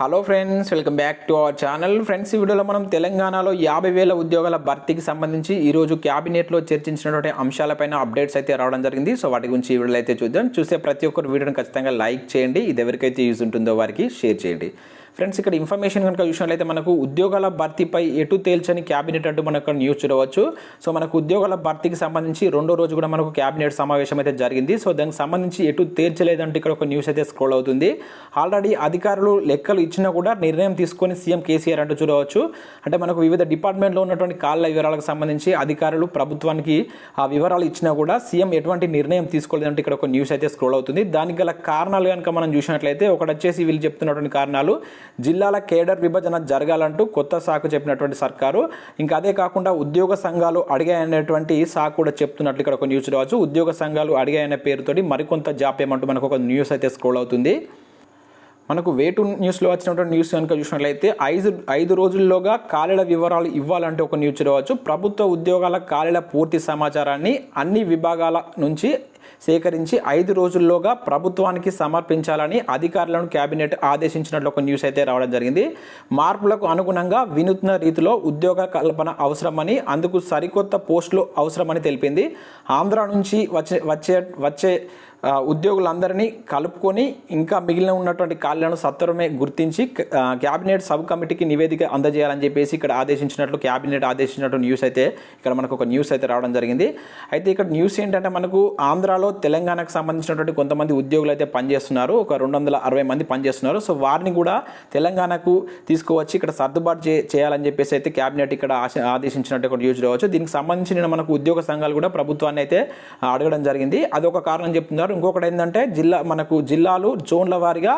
Hello friends, welcome back to our channel. Friends, ఈ వీడియోలో మనం తెలంగాణలో 50,000 ఉద్యోగాల భర్తీకి సంబంధించి ఈరోజు క్యాబినెట్లో చర్చించినటువంటి అంశాలపైన అప్డేట్స్ అయితే రావడం జరిగింది. సో వాటి గురించి ఈ వీడియోలో అయితే చూద్దాం. చూసే ప్రతి ఒక్కరు వీడియోని ఖచ్చితంగా లైక్ చేయండి. ఇది ఎవరికైతే యూజ్ ఉంటుందో వారికి షేర్ చేయండి. ఫ్రెండ్స్, ఇక్కడ ఇన్ఫర్మేషన్ కనుక చూసినట్లయితే మనకు ఉద్యోగాల భర్తీపై ఎటు తేల్చని క్యాబినెట్ అంటూ మనకు న్యూస్ చూడవచ్చు. సో మనకు ఉద్యోగాల భర్తీకి సంబంధించి రెండో రోజు కూడా మనకు క్యాబినెట్ సమావేశం అయితే జరిగింది. సో దానికి సంబంధించి ఎటు తేల్చలేదంటే ఇక్కడ ఒక న్యూస్ అయితే స్క్రోల్ అవుతుంది. ఆల్రెడీ అధికారులు లెక్కలు ఇచ్చినా కూడా నిర్ణయం తీసుకొని సీఎం కేసీఆర్ అంటూ చూడవచ్చు. అంటే మనకు వివిధ డిపార్ట్మెంట్లో ఉన్నటువంటి కాళ్ళ వివరాలకు సంబంధించి అధికారులు ప్రభుత్వానికి ఆ వివరాలు ఇచ్చినా కూడా సీఎం ఎటువంటి నిర్ణయం తీసుకోలేదంటే ఇక్కడ ఒక న్యూస్ అయితే స్క్రోల్ అవుతుంది. దానికి గల కారణాలు కనుక మనం చూసినట్లయితే ఒకటి వచ్చేసి వీళ్ళు చెప్తున్నటువంటి కారణాలు జిల్లాల కేడర్ విభజన జరగాలంటూ కొత్త సాకు చెప్పినటువంటి సర్కారు. ఇంకా అదే కాకుండా ఉద్యోగ సంఘాలు అడిగాయనేటువంటి సాకు కూడా చెప్తున్నట్లు ఇక్కడ ఒక న్యూస్ రావచ్చు. ఉద్యోగ సంఘాలు అడిగాయనే పేరుతోటి మరికొంత జాప్యం అంటూ మనకు ఒక న్యూస్ అయితే స్క్రోల్ అవుతుంది. మనకు వేటు న్యూస్లో వచ్చినటువంటి న్యూస్ కనుక చూసినట్లయితే ఐదు రోజుల్లోగా ఖాళీల వివరాలు ఇవ్వాలంటే ఒక న్యూస్ రావచ్చు. ప్రభుత్వ ఉద్యోగాల ఖాళీల పూర్తి సమాచారాన్ని అన్ని విభాగాల నుంచి సేకరించి 5 రోజుల్లోగా ప్రభుత్వానికి సమర్పించాలని అధికారులను కేబినెట్ ఆదేశించినట్లు ఒక న్యూస్ అయితే రావడం జరిగింది. మార్పులకు అనుగుణంగా వినూత్న రీతిలో ఉద్యోగ కల్పన అవసరమని, అందుకు సరికొత్త పోస్టులు అవసరమని తెలిపింది. ఆంధ్ర నుంచి వచ్చే ఉద్యోగులందరినీ కలుపుకొని ఇంకా మిగిలిన ఉన్నటువంటి ఖాళీలను సత్వరమే గుర్తించి క్యాబినెట్ సబ్ కమిటీకి నివేదిక అందజేయాలని చెప్పేసి ఇక్కడ ఆదేశించినట్లు క్యాబినెట్ ఆదేశించినట్టు న్యూస్ అయితే ఇక్కడ మనకు ఒక న్యూస్ అయితే రావడం జరిగింది. అయితే ఇక్కడ న్యూస్ ఏంటంటే మనకు ఆంధ్రాలో తెలంగాణకు సంబంధించినటువంటి కొంతమంది ఉద్యోగులు అయితే పనిచేస్తున్నారు. ఒక 260 మంది పనిచేస్తున్నారు. సో వారిని కూడా తెలంగాణకు తీసుకువచ్చి ఇక్కడ సర్దుబాటు చేయాలని చెప్పేసి అయితే క్యాబినెట్ ఇక్కడ ఆదేశించినట్టు ఒక న్యూస్ రావచ్చు. దీనికి సంబంధించి నేను మనకు ఉద్యోగ సంఘాలు కూడా ప్రభుత్వాన్ని అయితే అడగడం జరిగింది. అదొక కారణం చెప్తున్నారు. ఇంకొకటి ఏంటంటే జిల్లాలు జోన్ల వారీగా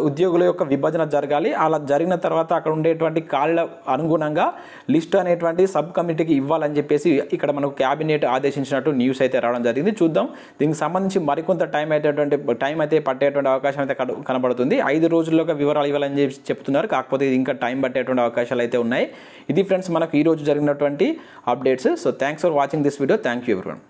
ఉద్యోగుల యొక్క విభజన జరగాలి. అలా జరిగిన తర్వాత అక్కడ ఉండేటువంటి ఖాళీల అనుగుణంగా లిస్ట్ అనేటువంటి సబ్ కమిటీకి ఇవ్వాలని చెప్పేసి ఇక్కడ మనకు క్యాబినెట్ ఆదేశించినట్టు న్యూస్ అయితే రావడం జరిగింది. చూద్దాం, దీనికి సంబంధించి మరికొంత టైం అయితే పట్టేటువంటి అవకాశం అయితే కనబడుతుంది. 5 రోజుల్లోగా వివరాలు ఇవ్వాలని చెప్పి చెప్తున్నారు. కాకపోతే ఇది ఇంకా టైం పట్టేటువంటి అవకాశాలు అయితే ఉన్నాయి. ఇది ఫ్రెండ్స్ మనకు ఈ రోజు జరిగినటువంటి updates. So thanks for watching this video. Thank you everyone.